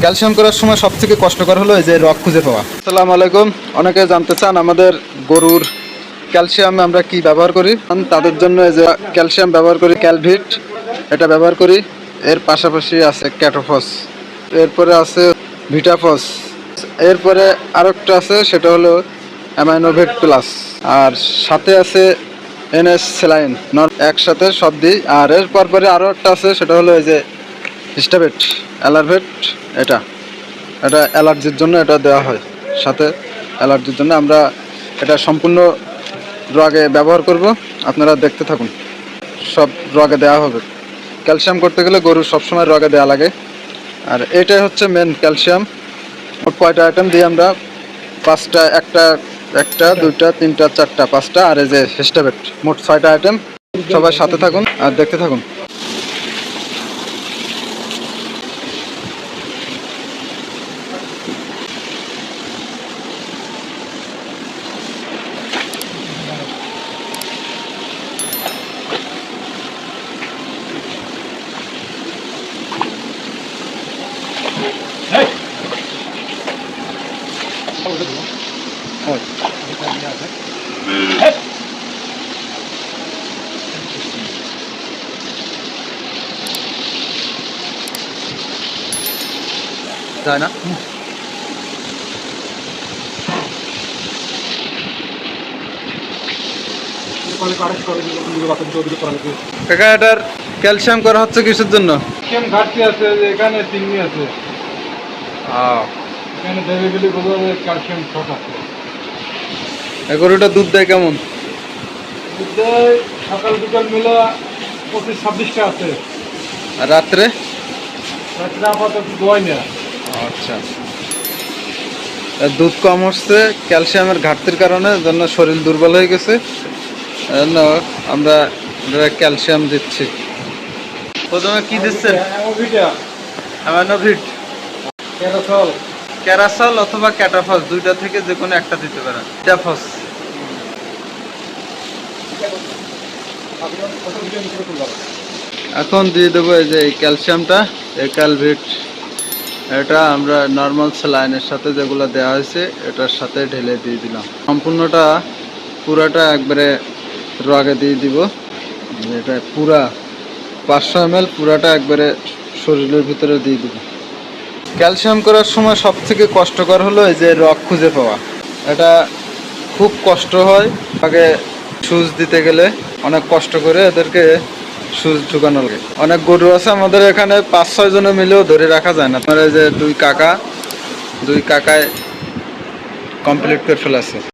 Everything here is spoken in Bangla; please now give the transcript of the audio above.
ক্যালসিয়াম করার সময় সবথেকে কষ্টকর হলো এই যে রক খুঁজে পাওয়া। আসসালামু আলাইকুম। অনেকে জানতে চান আমাদের গরুর ক্যালসিয়াম আমরা কি ব্যবহার করি। তাদের জন্য এই যে ক্যালসিয়াম ব্যবহার করি ক্যালভিট, এটা ব্যবহার করি। এর পাশাপাশি আছে ক্যাটোফস, এরপরে আছে ভিটাফস, এরপরে আরেকটা আছে সেটা হলো অ্যামাইনোভেট প্লাস, আর সাথে আছে এনএস স্যালাইন। একসাথে সব দিই। আর এর পরে আরও একটা আছে সেটা হলো এই যে হিস্টাভেট, অ্যালারভেট। এটা এটা অ্যালার্জির জন্য এটা দেওয়া হয়। সাথে অ্যালার্জির জন্য আমরা এটা সম্পূর্ণ ড্রাগে ব্যবহার করব। আপনারা দেখতে থাকুন, সব ড্রাগে দেওয়া হবে। ক্যালসিয়াম করতে গেলে গরুর সবসময় ড্রাগে দেওয়া লাগে। আর এটাই হচ্ছে মেন ক্যালসিয়াম। মোট কয়টা আইটেম দিয়ে আমরা? পাঁচটা। একটা একটা দুইটা তিনটা চারটা পাঁচটা, আর এই যে হিস্টাভেট, মোট 6টা আইটেম। সবাই সাথে থাকুন আর দেখতে থাকুন। যায় না কাকা, এটার ক্যালসিয়াম করা হচ্ছে কিসের জন্য? ঘাটতি আছে, এখানে চিংড়ি আছে, এখানে বেরিয়ে বোঝা যায় ক্যালসিয়াম শর্ট আছে। এই গরুটা দুধ দেয় কেমন? সকাল বিকাল মিলে 25-26টা আছে। আর রাত্রে? রাত্রে আপাতত দোয়াই না। আচ্ছা, দুধ কম হচ্ছে ক্যালসিয়ামের ঘাটতির কারণে, জন্য শরীর দুর্বল হয়ে গেছে। জন্য আমরা ক্যালসিয়াম দিচ্ছি। প্রথমে কি দিচ্ছেন? অ্যামাইনোভিট, ক্যারাসল অথবা ক্যাটাফস, দুইটা থেকে যে কোনো একটা দিতে পারেন। ক্যাটাফস এখন দিয়ে দেবো এই যে এই ক্যালসিয়ামটা, এই ক্যালভিট। এটা আমরা নর্মাল স্যালাইনের সাথে যেগুলো দেওয়া হয়েছে এটার সাথে ঢেলে দিয়ে দিলাম। সম্পূর্ণটা পুরাটা একবারে রগে দিয়ে দিব। এটা পুরা 500 ml পুরাটা একবারে শরীরের ভিতরে দিয়ে দিব। ক্যালসিয়াম করার সময় সবথেকে কষ্টকর হলো এই যে রগ খুঁজে পাওয়া। এটা খুব কষ্ট হয়। আগে সুচ দিতে গেলে অনেক কষ্ট করে এদেরকে সুচ ঢুকানো লাগে। অনেক গরু আছে আমাদের এখানে, 5-6 জনে মিলেও ধরে রাখা যায় না। আপনারা যে দুই কাকায় কমপ্লিট করে ফেলেছে।